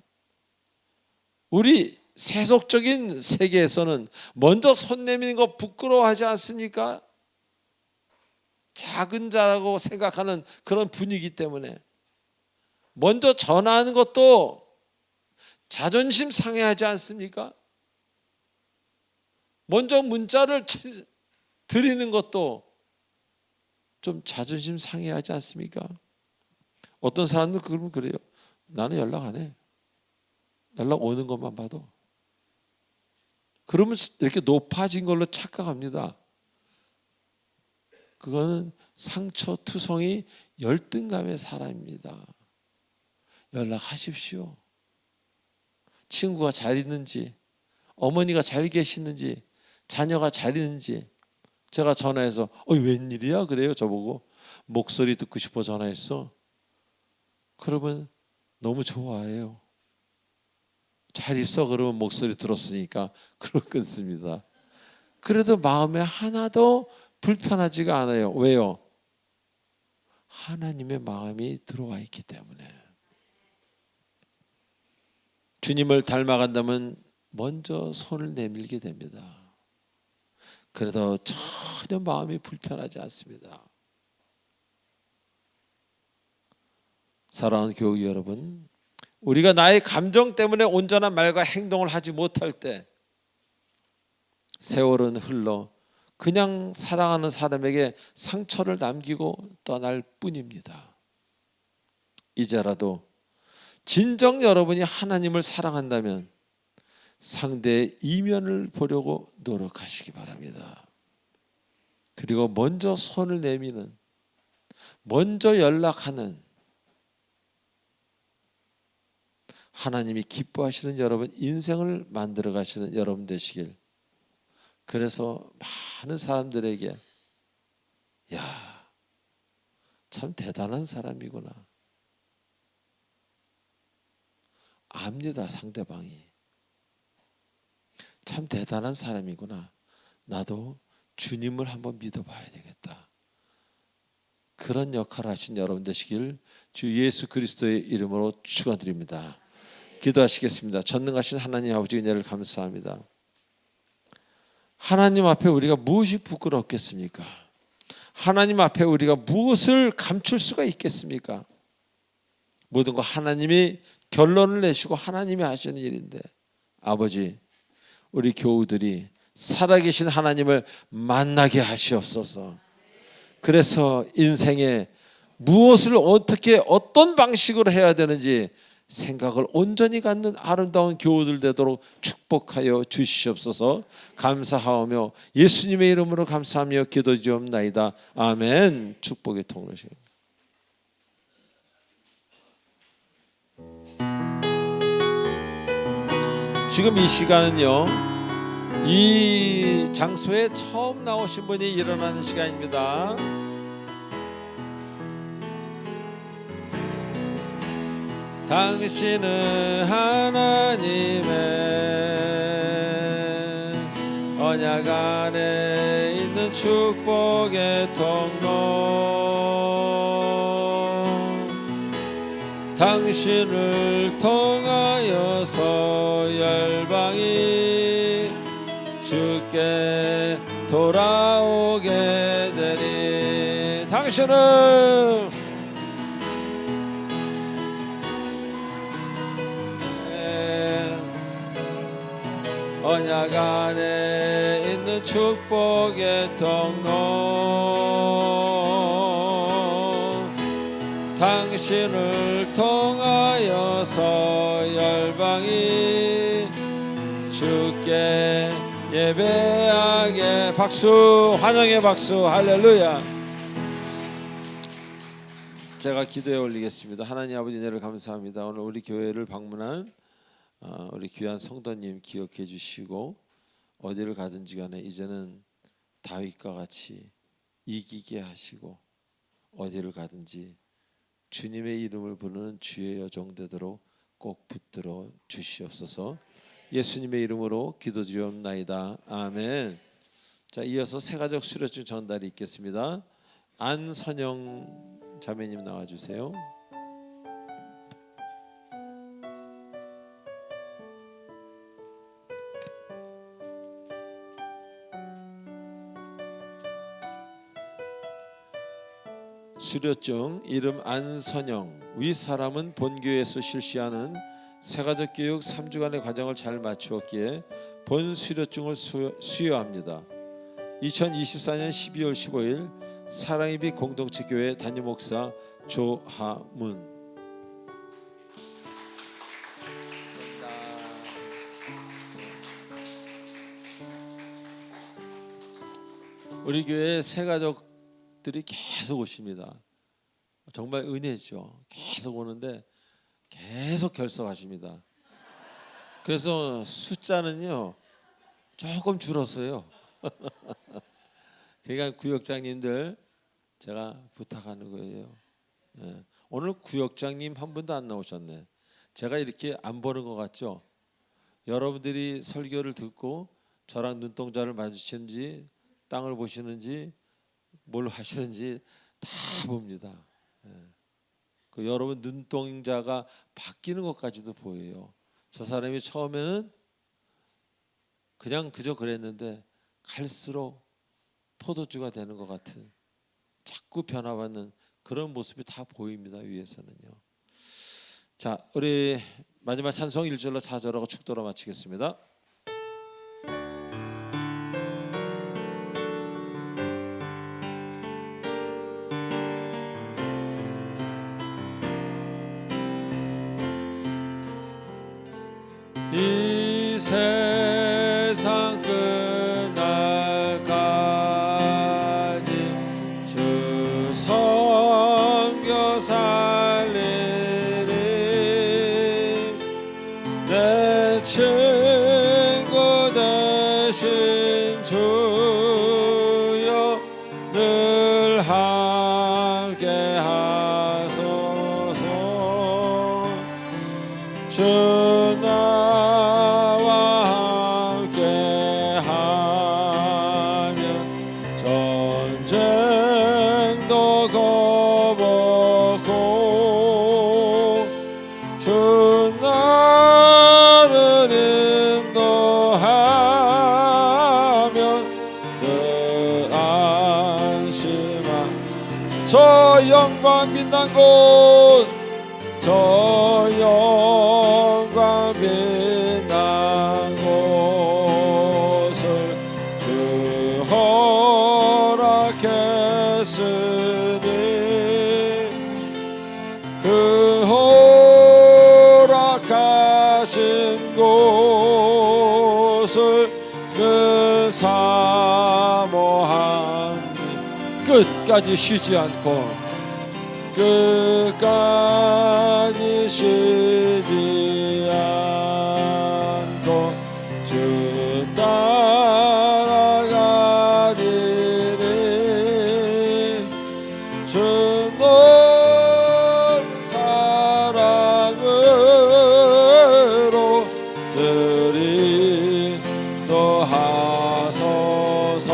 Speaker 1: 우리 세속적인 세계에서는 먼저 손 내미는 거 부끄러워하지 않습니까? 작은 자라고 생각하는 그런 분위기 때문에 먼저 전화하는 것도 자존심 상해하지 않습니까? 먼저 문자를 드리는 것도 좀 자존심 상해하지 않습니까? 어떤 사람들 그러면 그래요. 나는 연락 안 해. 연락 오는 것만 봐도. 그러면 이렇게 높아진 걸로 착각합니다. 그거는 상처투성이 열등감의 사람입니다. 연락하십시오. 친구가 잘 있는지, 어머니가 잘 계시는지, 자녀가 잘 있는지. 제가 전화해서 웬일이야? 그래요. 저보고 목소리 듣고 싶어 전화했어. 그러면 너무 좋아해요. 잘 있어? 그러면 목소리 들었으니까 그럴 끊습니다. 그래도 마음에 하나도 불편하지가 않아요. 왜요? 하나님의 마음이 들어와 있기 때문에. 주님을 닮아간다면 먼저 손을 내밀게 됩니다. 그래도 전혀 마음이 불편하지 않습니다. 사랑하는 교우 여러분, 우리가 나의 감정 때문에 온전한 말과 행동을 하지 못할 때 세월은 흘러 그냥 사랑하는 사람에게 상처를 남기고 떠날 뿐입니다. 이제라도 진정 여러분이 하나님을 사랑한다면 상대의 이면을 보려고 노력하시기 바랍니다. 그리고 먼저 손을 내미는, 먼저 연락하는 하나님이 기뻐하시는 여러분, 인생을 만들어 가시는 여러분 되시길. 그래서 많은 사람들에게 야, 참 대단한 사람이구나. 압니다. 상대방이 참 대단한 사람이구나. 나도 주님을 한번 믿어봐야 되겠다. 그런 역할을 하신 여러분 되시길 주 예수 그리스도의 이름으로 축원드립니다. 기도하시겠습니다. 전능하신 하나님 아버지 은혜를 감사합니다. 하나님 앞에 우리가 무엇이 부끄럽겠습니까? 하나님 앞에 우리가 무엇을 감출 수가 있겠습니까? 모든 거 하나님이 결론을 내시고 하나님이 하시는 일인데, 아버지, 우리 교우들이 살아계신 하나님을 만나게 하시옵소서. 그래서 인생에 무엇을 어떻게 어떤 방식으로 해야 되는지 생각을 온전히 갖는 아름다운 교우들 되도록 축복하여 주시옵소서. 감사하오며 예수님의 이름으로 감사하며 기도드리옵나이다. 아멘. 축복의 통로시. 지금 이 시간은요, 이 장소에 처음 나오신 분이 일어나는 시간입니다. 당신은 하나님의 언약 안에 있는 축복의 통로, 당신을 통하여서 열방이 주께 돌아오게 되니, 당신은 언약 안에 있는 축복의 통로 당신을 통하여서 열방이 주께 예배하게. 박수, 환영의 박수. 할렐루야. 제가 기도에 올리겠습니다. 하나님 아버지, 은혜를 감사합니다. 오늘 우리 교회를 방문한 우리 귀한 성도님 기억해 주시고 어디를 가든지 간에 이제는 다윗과 같이 이기게 하시고 어디를 가든지 주님의 이름을 부르는 주의 여종 되도록 꼭 붙들어 주시옵소서. 예수님의 이름으로 기도드리옵나이다. 아멘. 자, 이어서 세가족 수료증 전달이 있겠습니다. 안선영 자매님 나와주세요. 수료증 이름 안선영. 윗사람은 본교회에서 실시하는 세가족 교육 3주간의 과정을 잘 마치었기에 본 수료증을 수여합니다. 2024년 12월 15일 사랑의빛 공동체 교회 담임 목사 조하문. 우리 교회 새가족들이 계속 오십니다. 정말 은혜죠. 계속 오는데 계속 결석하십니다. 그래서 숫자는요 조금 줄었어요. 그러니까 구역장님들 제가 부탁하는 거예요. 예. 오늘 구역장님 한 분도 안 나오셨네. 제가 이렇게 안 보는 것 같죠? 여러분들이 설교를 듣고 저랑 눈동자를 마주치는지 땅을 보시는지 뭘 하시는지 다 봅니다. 예. 그 여러분 눈동자가 바뀌는 것까지도 보여요. 저 사람이 처음에는 그냥 그저 그랬는데 갈수록 포도주가 되는 것 같은 자꾸 변화받는 그런 모습이 다 보입니다. 위에서는요. 자, 우리 마지막 찬송 1절로 4절하고 축도로 마치겠습니다. 이 세상 끝날까지 주 섬겨 살리리. 내 친구 되신 주여 늘 함께 하소서. 주 나와 함께 하면 전쟁도 거벗고 주 나를 인도하면 늘 안심하. 저 영광 빛난 곳, 저 영광 빛난 곳을 주 허락했으니 그 허락하신 곳을 늘 사모하니 끝까지 쉬지 않고 끝까지 쉬지 않고 주 따라가리니. 주 널 사랑으로 늘 인도하소서.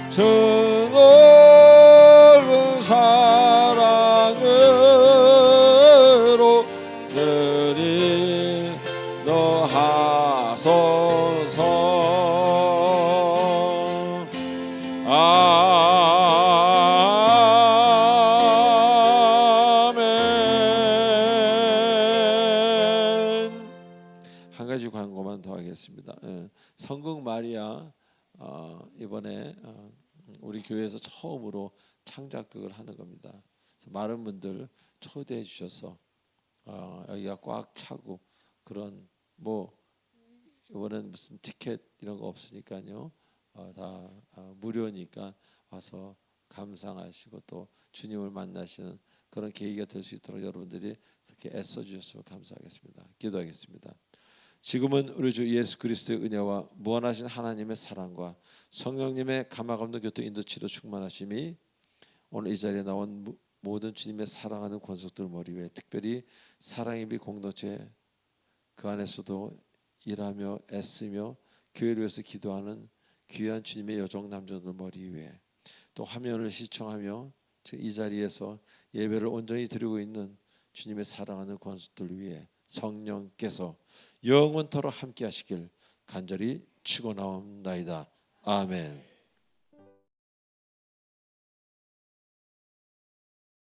Speaker 1: 주 사랑으로 늘 인도하소서. 아멘. 한 가지 광고만 이번에 우리 교회에서 처음으로 창작극을 하는 겁니다. 그래서 많은 분들 초대해 주셔서 여기가 꽉 차고 그런 뭐 이번엔 무슨 티켓 이런 거 없으니까요. 다 무료니까 와서 감상하시고 또 주님을 만나시는 그런 계기가 될 수 있도록 여러분들이 그렇게 애써 주셨으면 감사하겠습니다. 기도하겠습니다. 지금은 우리 주 예수 그리스도의 은혜와 무한하신 하나님의 사랑과 성령님의 감화감동 교통 인도치료 충만하심이 오늘 이 자리에 나온 모든 주님의 사랑하는 권속들 머리 위에, 특별히 사랑의 비 공동체 그 안에서도 일하며 애쓰며 교회를 위해서 기도하는 귀한 주님의 여종 남자들 머리 위에, 또 화면을 시청하며 이 자리에서 예배를 온전히 드리고 있는 주님의 사랑하는 권속들 위에 성령께서 영원토록 함께 하시길 간절히 축원하옵나이다. 아멘.